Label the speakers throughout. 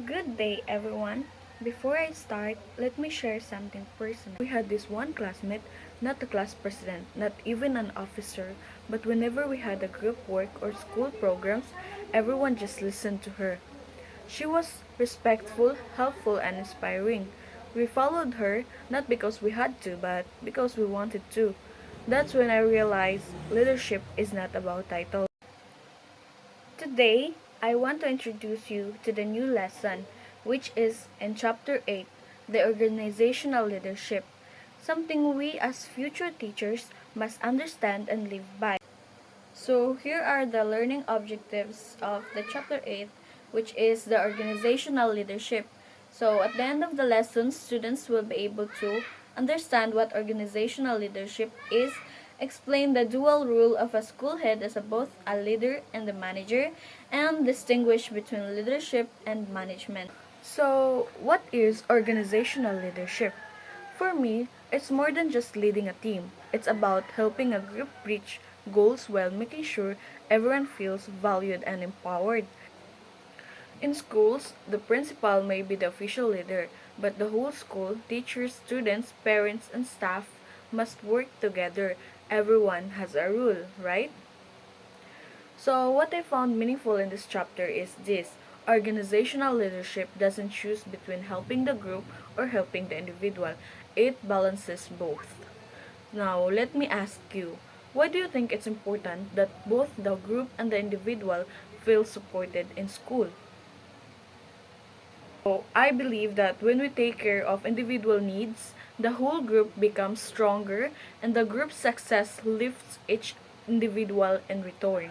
Speaker 1: Good day, everyone. Before I start, let me share something personal. We had this one classmate, not the class president, not even an officer, but whenever we had a group work or school programs, everyone just listened to her. She was respectful, helpful, and inspiring. We followed her not because we had to, but because we wanted to. That's when I realized leadership is not about title. Today, I want to introduce you to the new lesson, which is in Chapter 8, the organizational leadership, something we as future teachers must understand and live by. So, here are the learning objectives of the Chapter 8, which is the organizational leadership. So, at the end of the lesson, students will be able to understand what organizational leadership is, explain the dual role of a school head as both a leader and a manager, and distinguish between leadership and management. So, what is organizational leadership? For me, it's more than just leading a team. It's about helping a group reach goals while making sure everyone feels valued and empowered. In schools, the principal may be the official leader, but the whole school, teachers, students, parents, and staff must work together. Everyone has a role, right? So, what I found meaningful in this chapter is this: organizational leadership doesn't choose between helping the group or helping the individual, it balances both. Now, let me ask you, why do you think it's important that both the group and the individual feel supported in school? So, I believe that when we take care of individual needs, the whole group becomes stronger and the group's success lifts each individual in return.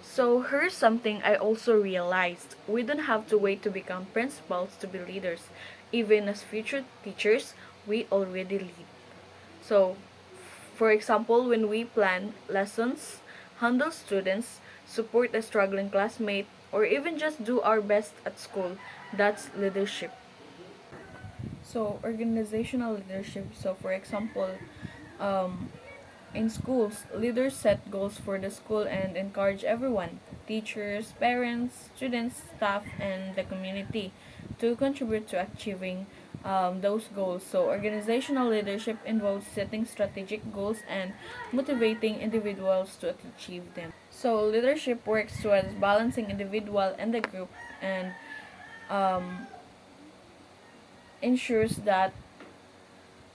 Speaker 1: So here's something I also realized. We don't have to wait to become principals to be leaders. Even as future teachers, we already lead. So, for example, when we plan lessons, handle students, support a struggling classmate, or even just do our best at school, that's leadership. So, organizational leadership. So, for example, um, in schools, leaders set goals for the school and encourage everyone teachers, parents, students, staff, and the community to contribute to achieving those goals. So, organizational leadership involves setting strategic goals and motivating individuals to achieve them. So, leadership works towards balancing individual and the group and um, ensures that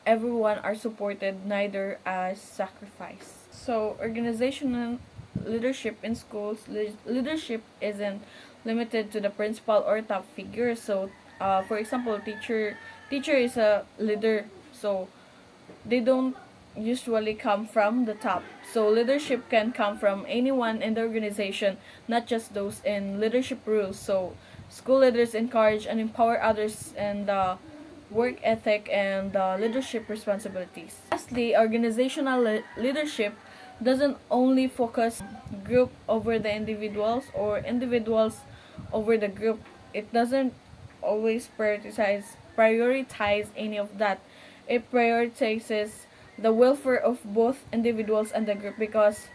Speaker 1: everyone are supported, neither as sacrifice. So, organizational leadership in schools, leadership isn't limited to the principal or top figure. So, for example, teacher is a leader. So, they don't usually come from the top. So, leadership can come from anyone in the organization, not just those in leadership roles. So, school leaders encourage and empower others and work ethic and leadership responsibilities. Lastly, organizational leadership doesn't only focus group over the individuals or individuals over the group. It doesn't always prioritize any of that. It prioritizes the welfare of both individuals and the group because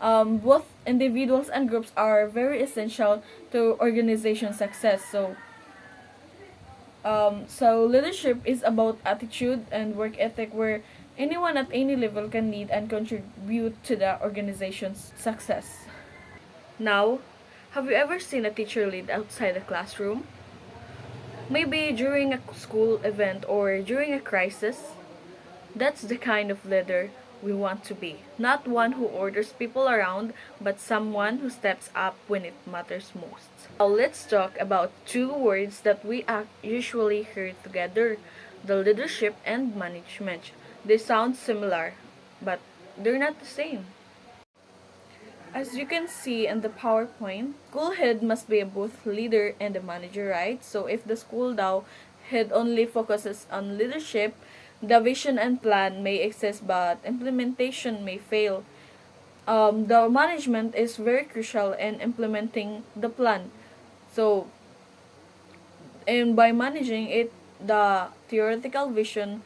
Speaker 1: both individuals and groups are very essential to organization success. So leadership is about attitude and work ethic where anyone at any level can lead and contribute to the organization's success. Now, have you ever seen a teacher lead outside the classroom? Maybe during a school event or during a crisis? That's the kind of leader we want to be. Not one who orders people around, but someone who steps up when it matters most. Now let's talk about two words that we usually hear together, the leadership and management. They sound similar, but they're not the same. As you can see in the PowerPoint, school head must be both leader and a manager, right? So if the school now head only focuses on leadership, the vision and plan may exist but implementation may fail. The management is very crucial in implementing the plan. So, and by managing it, the theoretical vision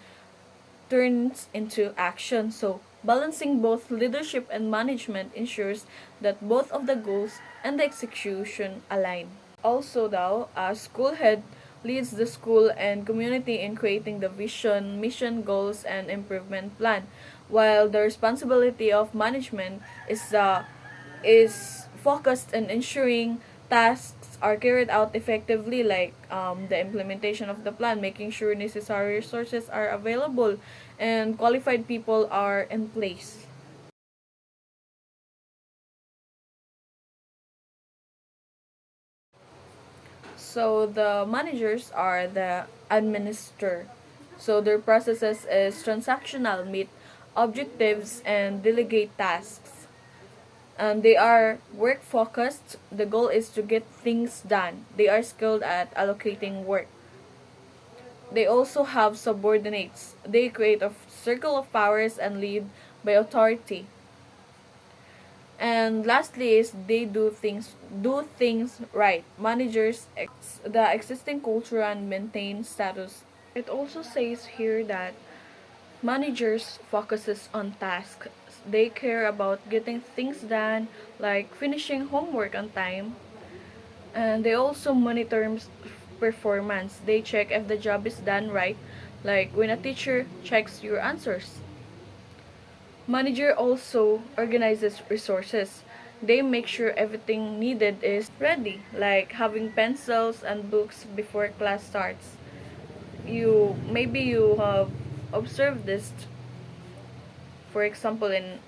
Speaker 1: turns into action. So, balancing both leadership and management ensures that both of the goals and the execution align. Also daw, a school head leads the school and community in creating the vision, mission, goals, and improvement plan, while the responsibility of management is focused on ensuring tasks are carried out effectively, like the implementation of the plan, making sure necessary resources are available and qualified people are in place. So the managers are the administrator. So their processes is transactional, meet objectives and delegate tasks. And they are work focused. The goal is to get things done. They are skilled at allocating work. They also have subordinates. They create a circle of powers and lead by authority. And lastly is they do things right. Managers the existing culture and maintain status. It also says here that managers focuses on tasks. They care about getting things done, like finishing homework on time, and they also monitor performance. They check if the job is done right, like when a teacher checks your answers. Manager also organizes resources. They make sure everything needed is ready, like having pencils and books before class starts. You have observed this, for example, in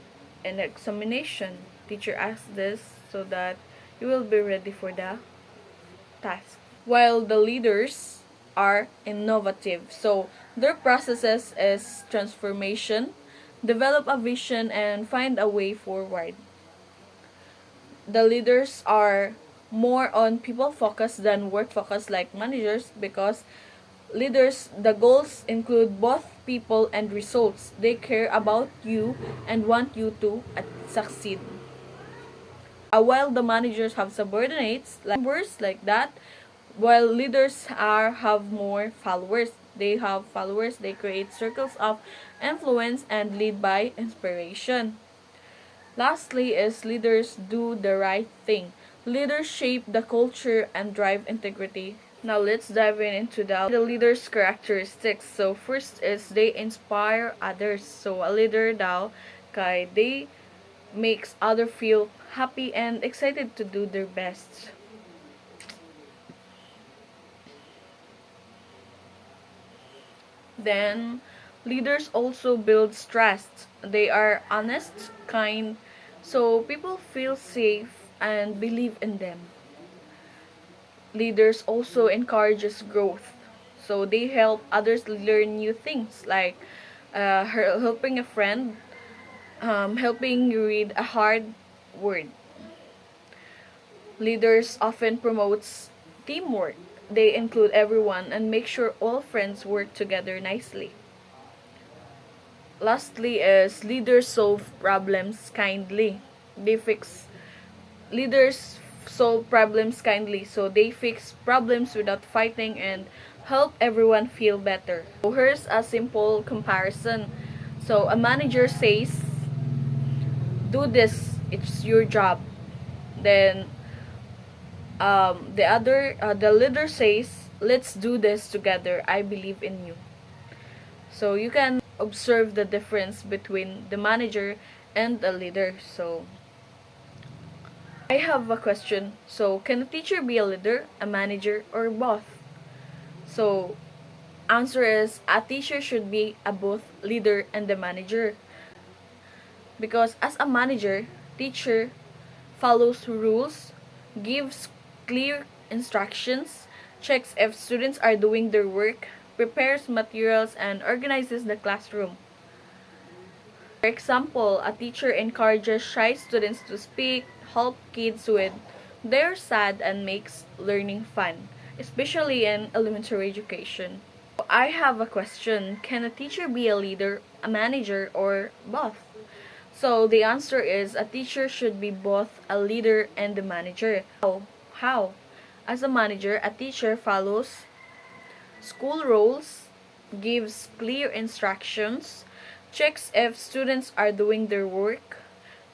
Speaker 1: an examination. Teacher asks this so that you will be ready for the task. While the leaders are innovative, so their processes is transformation, develop a vision and find a way forward. The leaders are more on people focused than work focused like managers, because leaders, the goals include both people and results. They care about you and want you to succeed. While the managers have subordinates like members like that, while leaders have more followers. They have followers. They create circles of influence and lead by inspiration. Lastly is leaders do the right thing. Leaders shape the culture and drive integrity. Now let's dive into the leader's characteristics. So first is they inspire others. So a leader daw kay they makes other feel happy and excited to do their best. Then leaders also build trust. They are honest, kind, so people feel safe and believe in them. Leaders also encourages growth. So they help others learn new things, like helping a friend, helping you read a hard word. Leaders often promotes teamwork. They include everyone and make sure all friends work together nicely. Lastly is leaders solve problems kindly. They fix Leaders solve problems kindly, so they fix problems without fighting and help everyone feel better. So here's a simple comparison. So a manager says, "Do this. It's your job." Then the leader says, "Let's do this together. I believe in you." So you can observe the difference between the manager and the leader. So I have a question. So can a teacher be a leader, a manager, or both? So answer is a teacher should be a both leader and the manager, because as a manager, teacher follows rules, gives clear instructions, checks if students are doing their work, prepares materials, and organizes the classroom. For example, a teacher encourages shy students to speak, help kids with their sad, and makes learning fun, especially in elementary education. I have a question. Can a teacher be a leader, a manager, or both? So the answer is a teacher should be both a leader and a manager. How? As a manager, a teacher follows school rules, gives clear instructions, checks if students are doing their work,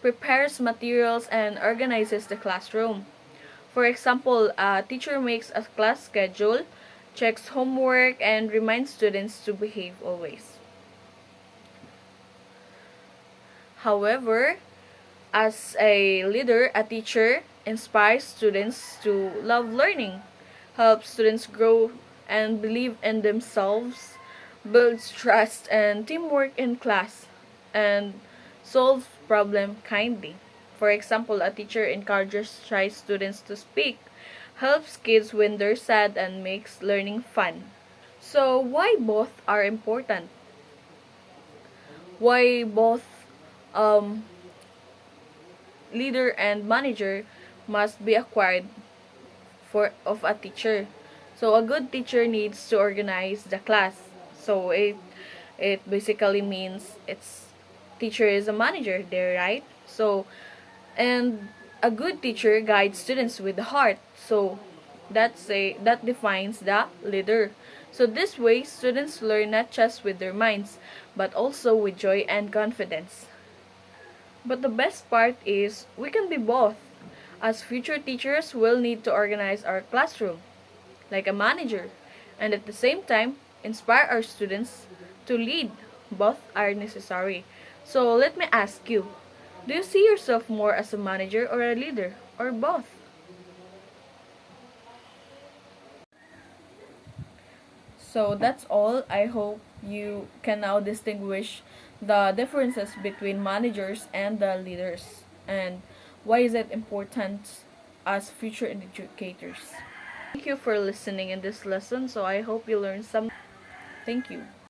Speaker 1: prepares materials, and organizes the classroom. For example, a teacher makes a class schedule, checks homework, and reminds students to behave always. However, as a leader, a teacher inspires students to love learning, helps students grow and believe in themselves, builds trust and teamwork in class, and solves problem kindly. For example, a teacher encourages shy students to speak, helps kids when they're sad, and makes learning fun. So, why both are important? Why both um, leader and manager must be acquired for of a teacher. So a good teacher needs to organize the class. So it basically means it's teacher is a manager there, right? So and a good teacher guides students with the heart. So that defines the leader. So this way students learn not just with their minds but also with joy and confidence. But the best part is we can be both. As future teachers, we'll need to organize our classroom like a manager and at the same time inspire our students to lead. Both are necessary. So let me ask you, do you see yourself more as a manager or a leader or both? So that's all. I hope you can now distinguish the differences between managers and the leaders and why is it important as future educators. Thank you for listening in this lesson. So I hope you learned some. Thank you.